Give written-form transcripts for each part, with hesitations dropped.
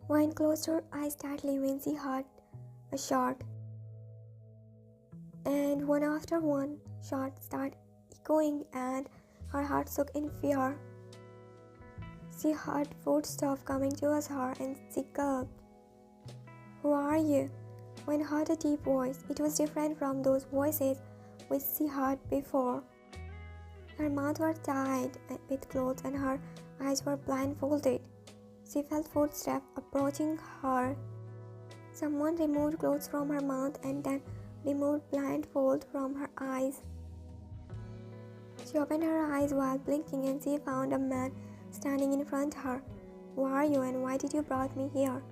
Wine closed her eyes tightly when she heard a shot, and one after one shot started echoing, and her heart shook in fear. She heard footsteps coming towards her, and she gulped. "Who are you?" Wayne heard a deep voice. It was different from those voices which she heard before. Her mouth was tied with clothes and her eyes were blindfolded. She felt footsteps approaching her. Someone removed clothes from her mouth and then removed blindfold from her eyes. She opened her eyes while blinking and she found a man standing in front of her. "Who are you and why did you brought me here?"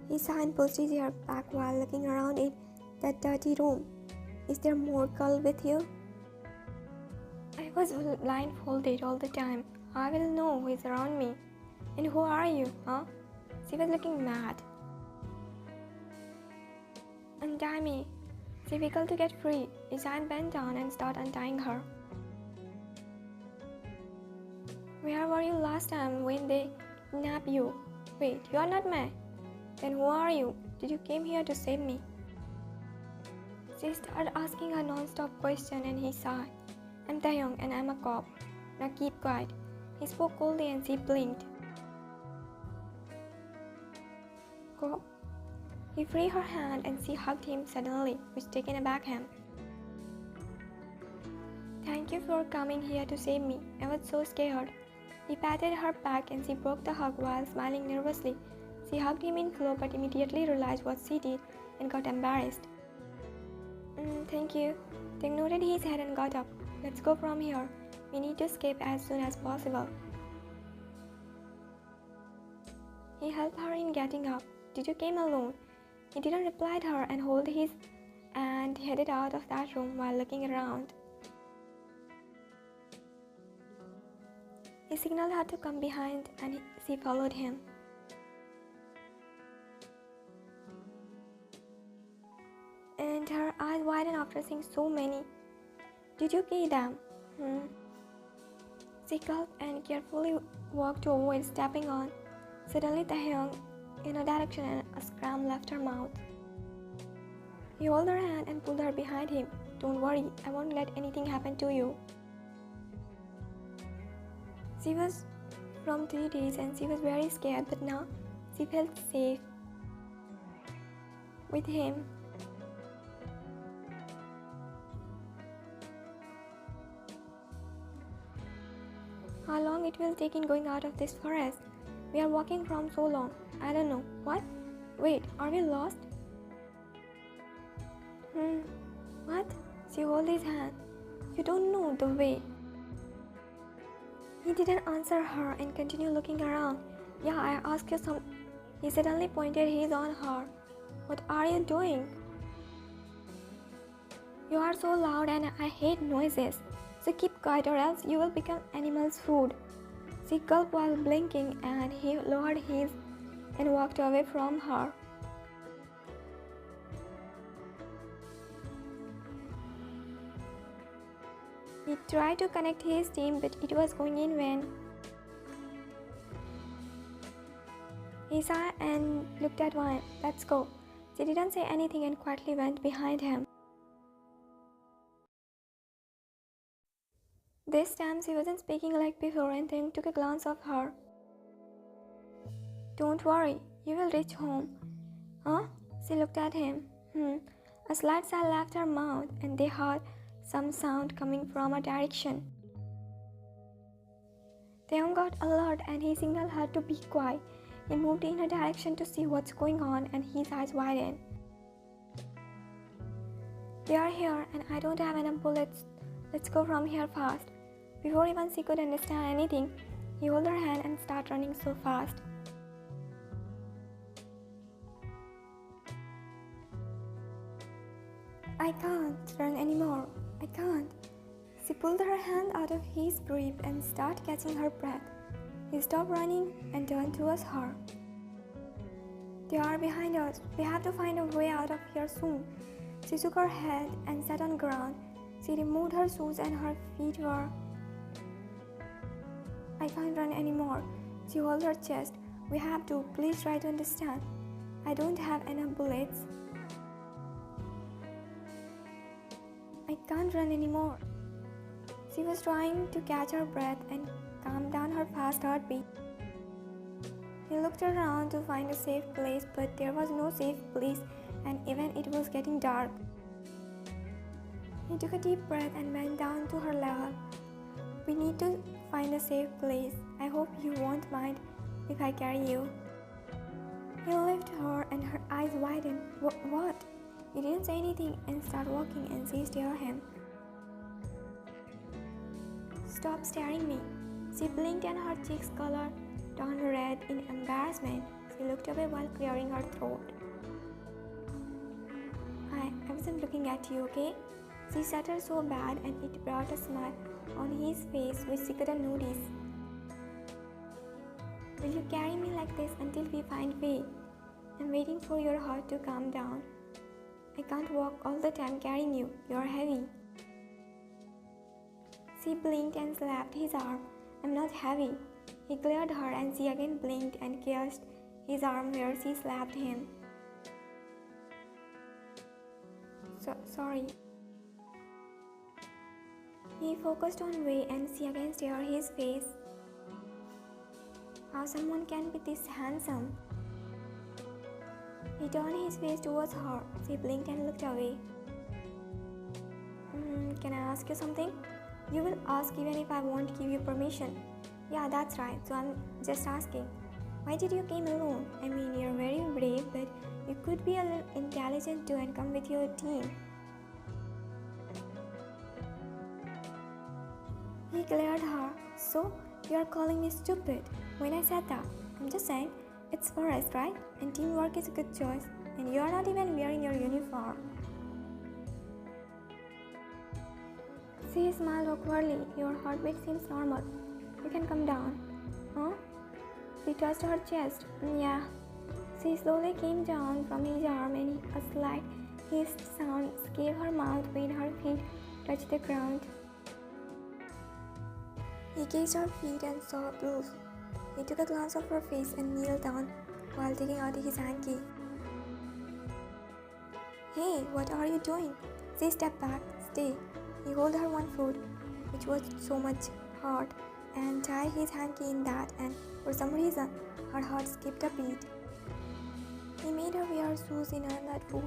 He sighed and pushed his hair back while looking around in that dirty room. "Is there more girl with you?" "I was blindfolded all the time. I will know who is around me." "And who are you, huh?" She was looking mad. "Untie me." It's difficult to get free. His hand bent down and started untying her. "Where were you last time when they kidnapped you?" "Wait, you are not mad." "Then who are you? Did you came here to save me?" She started asking a non-stop question and he sighed. "I'm Taehyung and I'm a cop. Now keep quiet." He spoke coldly and she blinked. "Cop?" He freed her hand and she hugged him suddenly, which taken aback him. "Thank you for coming here to save me. I was so scared." He patted her back and she broke the hug while smiling nervously. She hugged him in close but immediately realized what she did and got embarrassed. Thank you." They nodded his head and got up. "Let's go from here. We need to escape as soon as possible." He helped her in getting up. "Did you came alone?" He didn't reply to her and held his and headed out of that room while looking around. He signaled her to come behind and she followed him. And her eyes widened after seeing so many. "Did you kill them?" She gulped and carefully walked to avoid stepping on. Suddenly Taehyung in a direction and a scream left her mouth. He held her hand and pulled her behind him. "Don't worry, I won't let anything happen to you." She was from 3 days and she was very scared, but now she felt safe with him. "How long it will take in going out of this forest? We are walking from so long." "I don't know." "What? Wait, are we lost?" What?" She held his hand. "You don't know the way." He didn't answer her and continued looking around. "Yeah, I asked you some." He suddenly pointed his on her. "What are you doing?" "You are so loud and I hate noises. So keep quiet or else you will become animals' food." She gulped while blinking and he lowered his and walked away from her. He tried to connect his team but it was going in vain. He sighed and looked at Wayne. "Let's go." She didn't say anything and quietly went behind him. This time she wasn't speaking like before and Taehyung took a glance of her. "Don't worry, you will reach home." "Huh?" She looked at him. A slight sigh left her mouth and they heard some sound coming from a direction. Taehyung got alert and he signaled her to be quiet. He moved in her direction to see what's going on and his eyes widened. "They are here and I don't have enough bullets. Let's go from here fast." Before even she could understand anything, he held her hand and started running so fast. "I can't run anymore. I can't." She pulled her hand out of his grip and started catching her breath. He stopped running and turned towards her. "They are behind us. We have to find a way out of here soon." She shook her head and sat on the ground. She removed her shoes and her feet were. "I can't run anymore." She held her chest. We have to. Please try to understand. I don't have enough bullets. I can't run anymore. She was trying to catch her breath and calm down her fast heartbeat. He looked around to find a safe place, but there was no safe place, and even it was getting dark. He took a deep breath and went down to her level. We need to find a safe place. I hope you won't mind if I carry you. He lifted her and her eyes widened. What? He didn't say anything and started walking, and she stared at him. Stop staring me. She blinked and her cheeks colored turned red in embarrassment. She looked away while clearing her throat. I wasn't looking at you, okay? She stuttered so bad and it brought a smile on his face which she couldn't notice. Will you carry me like this until we find Faye? I'm waiting for your heart to calm down. I can't walk all the time carrying you. You're heavy. She blinked and slapped his arm. I'm not heavy. He glared at her and she again blinked and kissed his arm where she slapped him. Sorry. He focused on Wei and she again stared at his face. How someone can be this handsome? He turned his face towards her. She blinked and looked away. Can I ask you something? You will ask even if I won't give you permission. Yeah, that's right. So I'm just asking. Why did you came alone? I mean, you're very brave, but you could be a little intelligent too and come with your team. He glared at her. So, you're calling me stupid when I said that? I'm just saying, it's forest, right? And teamwork is a good choice. And you're not even wearing your uniform. She smiled awkwardly. Your heartbeat seems normal. You can come down. Huh? He touched her chest. Yeah. She slowly came down from his arm and a slight hissed sound escaped her mouth when her feet touched the ground. He gazed at her feet and saw a bruise. He took a glance of her face and kneeled down while taking out his hanky. Hey, what are you doing? She stepped back. Stay. He held her one foot, which was so much hard, and tied his hanky in that, and for some reason, her heart skipped a beat. He made her wear shoes in that foot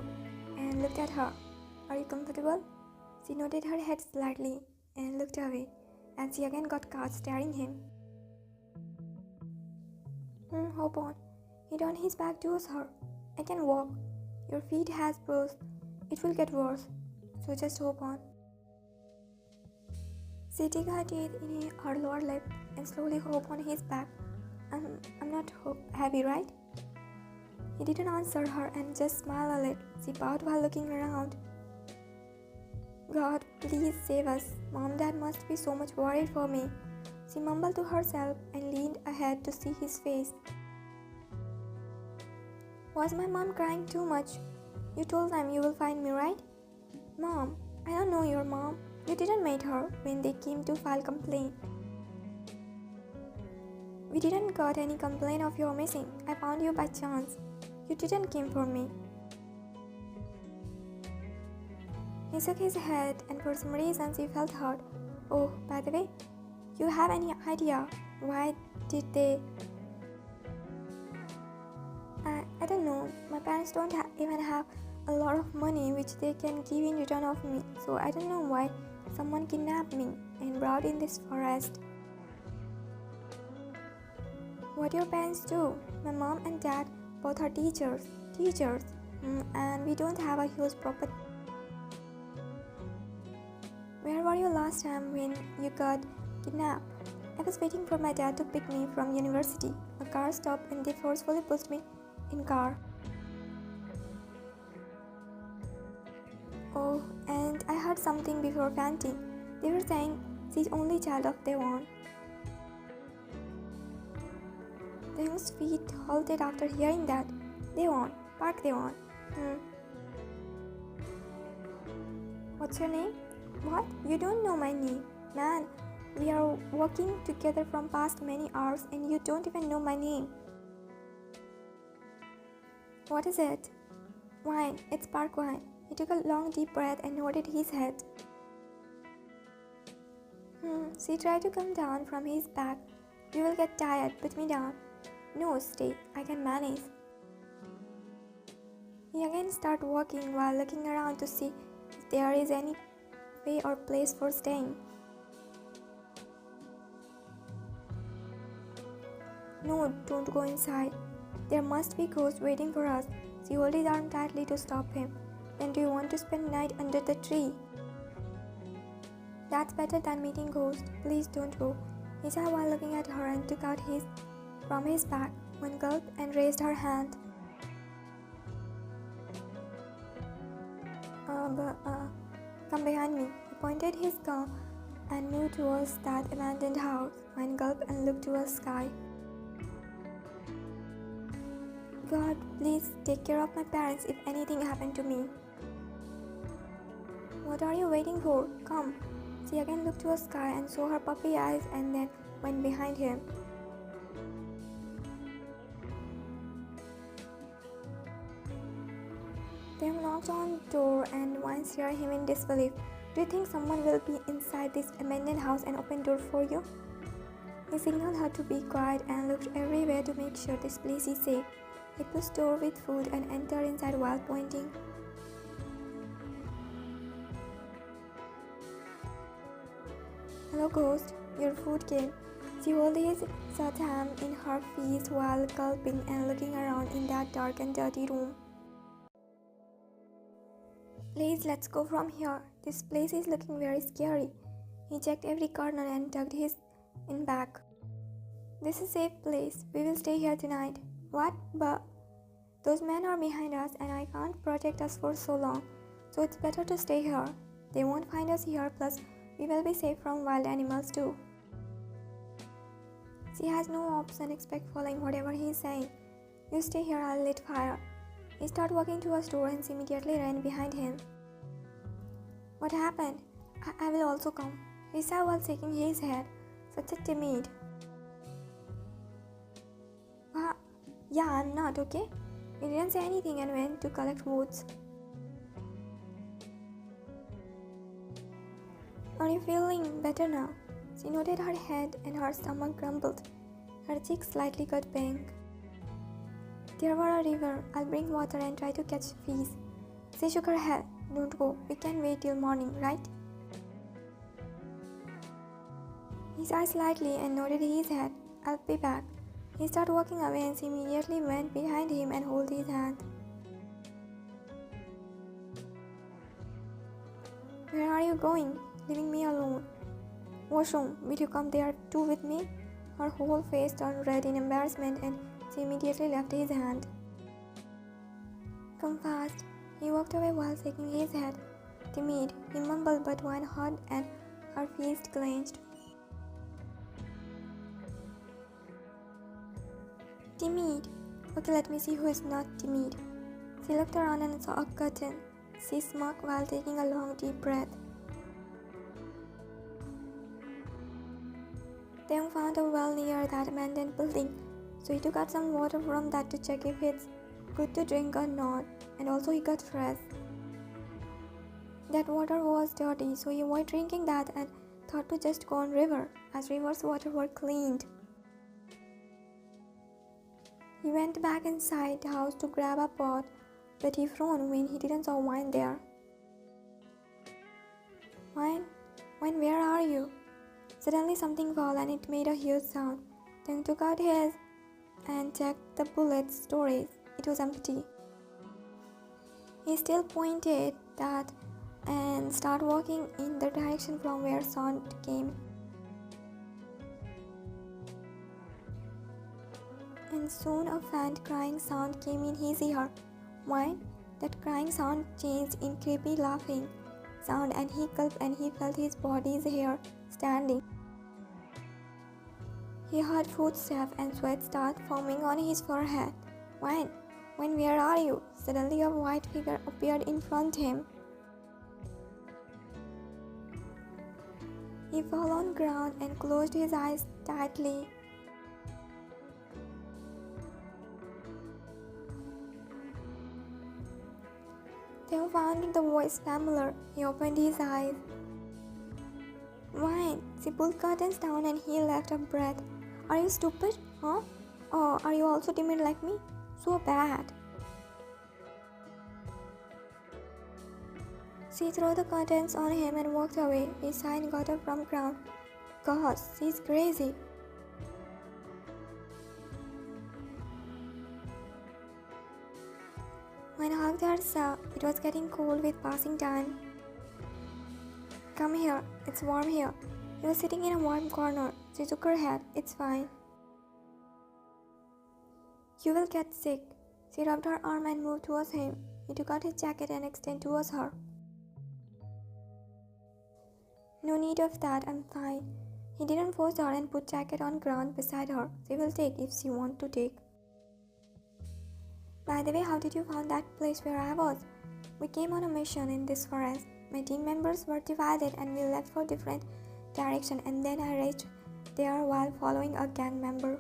and looked at her. Are you comfortable? She nodded her head slightly and looked away, and she again got caught staring him. Hop on. He turned his back towards her. I can walk. Your feet has bruised. It will get worse. So just hop on. She took her teeth in her lower lip and slowly hopped on his back. I'm not heavy, right? He didn't answer her and just smiled a little. She bowed while looking around. God, please save us. Mom, Dad must be so much worried for me. She mumbled to herself and leaned ahead to see his face. Was my mom crying too much? You told them you will find me, right? Mom, I don't know your mom. You didn't meet her when they came to file complaint. We didn't got any complaint of your missing. I found you by chance. You didn't come for me. He shook his head and for some reason she felt hurt. Oh, by the way, you have any idea why did they... I don't know. My parents don't even have a lot of money which they can give in return of me. So I don't know why someone kidnapped me and brought in this forest. What your parents do? My mom and dad both are teachers. And we don't have a huge property. Where were you last time when you got kidnapped? I was waiting for my dad to pick me from university. A car stopped and they forcefully pushed me in car. Oh, and I heard something before fainting. They were saying she's only child of Taehyung. Taehyung's feet halted after hearing that. Taehyung, Park Taehyung. What's your name? What? You don't know my name? Man, we are working together from past many hours and you don't even know my name. What is it? Wine. It's spark wine. He took a long deep breath and nodded his head. She tried to come down from his back. You will get tired. Put me down. No, stay. I can manage. He again started walking while looking around to see if there is any way or place for staying. No, don't go inside. There must be ghosts waiting for us. She held his arm tightly to stop him. Then do you want to spend the night under the tree? That's better than meeting ghosts. Please don't go. He said while looking at her and took out from his bag one gulp and raised her hand. Come behind me. He pointed his gun and moved towards that abandoned house. One gulp and looked towards the sky. God, please take care of my parents if anything happened to me. What are you waiting for? Come. She again looked towards the sky and saw her puppy eyes and then went behind him. They knocked on the door and Wine stared him in disbelief. Do you think someone will be inside this abandoned house and open the door for you? He signaled her to be quiet and looked everywhere to make sure this place is safe. He pushed the door with food and entered inside while pointing. Hello, ghost. Your food came. She held his satam in her feast while gulping and looking around in that dark and dirty room. Please, let's go from here. This place is looking very scary. He checked every corner and tucked his in back. This is a safe place. We will stay here tonight. What? But those men are behind us and I can't protect us for so long. So it's better to stay here. They won't find us here, plus we will be safe from wild animals too. She has no option except following whatever he is saying. You stay here, I'll lit fire. He started walking towards the door and she immediately ran behind him. What happened? I will also come. He said while shaking his head. Such a timid. Yeah, I'm not, okay? He didn't say anything and went to collect woods. Are you feeling better now? She nodded her head and her stomach grumbled. Her cheeks slightly got pink. There were a river. I'll bring water and try to catch fish. She shook her head. Don't go. We can wait till morning, right? He sighed slightly and nodded his head. I'll be back. He started walking away and she immediately went behind him and held his hand. Where are you going? Leaving me alone. Washroom, will you come there too with me? Her whole face turned red in embarrassment and she immediately left his hand. Come fast. He walked away while shaking his head. Timid, he mumbled but one heard and her fist clenched. Timid. Okay, let me see who is not timid. She looked around and saw a curtain. She smirked while taking a long deep breath. Taehyung found a well near that abandoned building, so he took out some water from that to check if it's good to drink or not, and also he got fresh. That water was dirty, so he avoided drinking that and thought to just go on river, as river's water were cleaned. He went back inside the house to grab a pot, but he frowned when he didn't saw Wine there. Wine? Wine, where are you? Suddenly something fell and it made a huge sound. Taehyung took out his and checked the bullet storage. It was empty. He still pointed that and started walking in the direction from where sound came. And soon a faint crying sound came in his ear. Wine? That crying sound changed in creepy laughing sound and he gulped and he felt his body's hair standing. He heard footsteps and sweat start forming on his forehead. Wine, where are you? Suddenly a white figure appeared in front of him. He fell on ground and closed his eyes tightly. Taehyung found the voice familiar. He opened his eyes. Wine. She pulled curtains down and he let a breath. Are you stupid? Huh? Oh, are you also timid like me? So bad. She threw the curtains on him and walked away. He sighed and got up from the ground. Gosh, she's crazy. Wine hugged herself. It was getting cold with passing time. Come here, it's warm here. He was sitting in a warm corner. She shook her head. It's fine. You will get sick. She rubbed her arm and moved towards him. He took out his jacket and extended towards her. No need of that, I'm fine. He didn't force her and put jacket on ground beside her. She will take if she wants to take. By the way, how did you find that place where I was? We came on a mission in this forest. My team members were divided and we left for different directions, and then I reached there while following a gang member.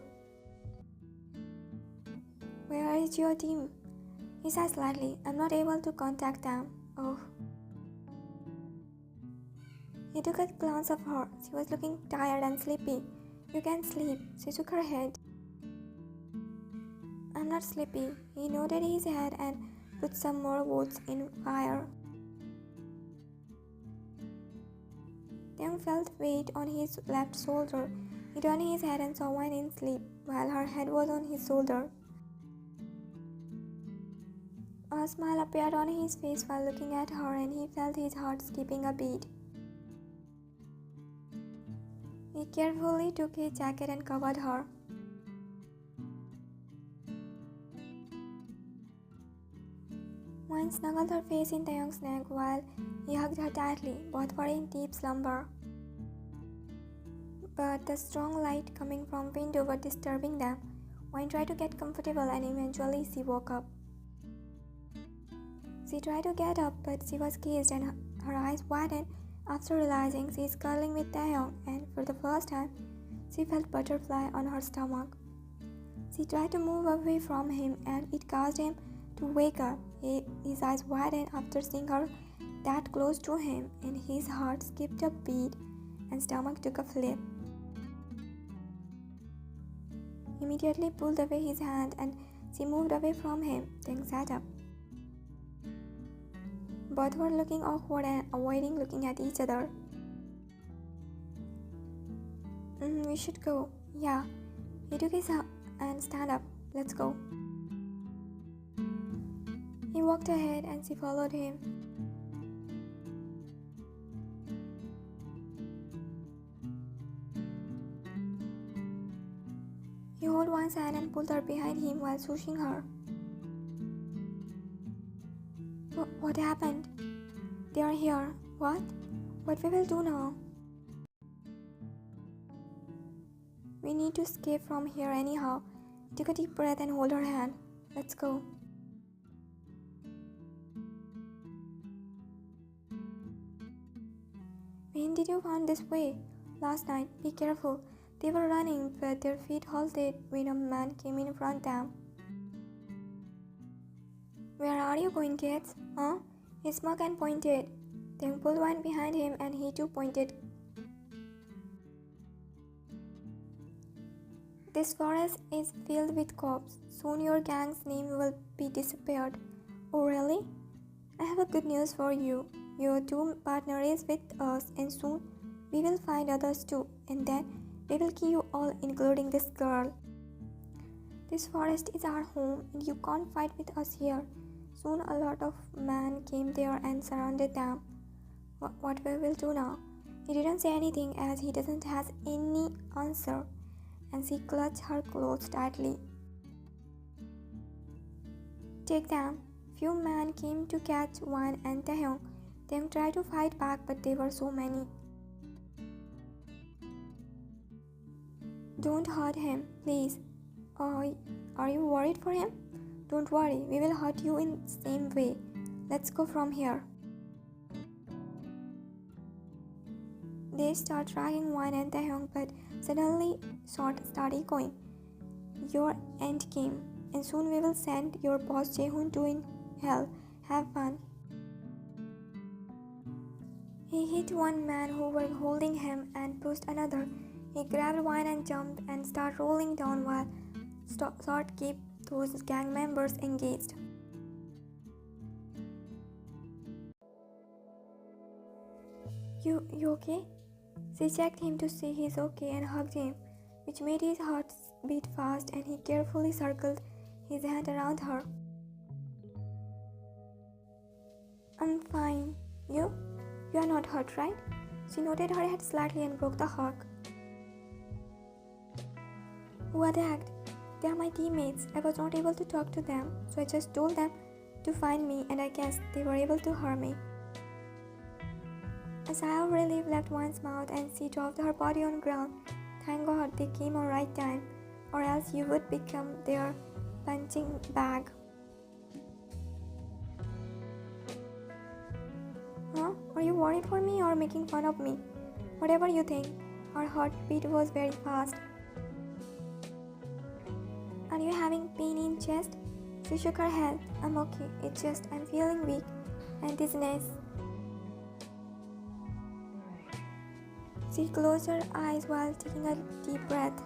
Where is your team? He sighed slightly. I'm not able to contact them. Oh. He took a glance of her. She was looking tired and sleepy. You can sleep. She shook her head. I'm not sleepy. He nodded his head and put some more wood in fire. Taehyung felt weight on his left shoulder. He turned his head and saw Wine in sleep, while her head was on his shoulder. A smile appeared on his face while looking at her, and he felt his heart skipping a beat. He carefully took his jacket and covered her. Wine snuggled her face in Taehyung's neck while he hugged her tightly. Both were in deep slumber. But the strong light coming from the window was disturbing them. Wine tried to get comfortable and eventually she woke up. She tried to get up, but she was caged and her eyes widened after realizing she is cuddling with Taehyung, and for the first time, she felt butterfly on her stomach. She tried to move away from him and it caused him to wake up. His eyes widened after seeing her that close to him, and his heart skipped a beat and stomach took a flip. He immediately pulled away his hand and she moved away from him, then sat up. Both were looking awkward and avoiding looking at each other. We should go. Yeah. He took his hand and stand up. Let's go. He walked ahead and she followed him. He held Wine's hand and pulled her behind him while swooshing her. What happened? They are here. What? What we will do now? We need to escape from here anyhow. He took a deep breath and held her hand. Let's go. When did you find this way? Last night. Be careful. They were running, but their feet halted when a man came in front of them. Where are you going, kids? Huh? He smiled and pointed. Taehyung pulled Wine behind him and he too pointed. This forest is filled with cops. Soon your gang's name will be disappeared. Oh really? I have a good news for you. Your two partner is with us and soon we will find others too, and then we will kill you all, including this girl. This forest is our home and you can't fight with us here. Soon a lot of men came there and surrounded them. What we will do now? He didn't say anything as he doesn't have any answer, and she clutched her clothes tightly. Take them. Few men came to catch Wine and Taehyung. Taehyung tried to fight back, but there were so many. Don't hurt him, please. Oh, are you worried for him? Don't worry, we will hurt you in the same way. Let's go from here. They start dragging Wine and Taehyung, but suddenly shots start echoing. Your end came, and soon we will send your boss Jaehoon to in hell. Have fun. He hit one man who was holding him and pushed another. He grabbed one and jumped and started rolling down while Sword kept those gang members engaged. You okay? She checked him to see he's okay and hugged him, which made his heart beat fast, and he carefully circled his hand around her. I'm fine. You? You are not hurt, right? She nodded her head slightly and broke the hug. What act? They are my teammates. I was not able to talk to them, so I just told them to find me, and I guess they were able to harm me. A sigh of relief left one's mouth, and she dropped her body on the ground. Thank God they came on right time, or else you would become their punching bag. Huh? Are you worried for me or making fun of me? Whatever you think. Her heartbeat was very fast. Are you having pain in chest? She shook her head. I'm okay. It's just I'm feeling weak and dizziness. She closed her eyes while taking a deep breath.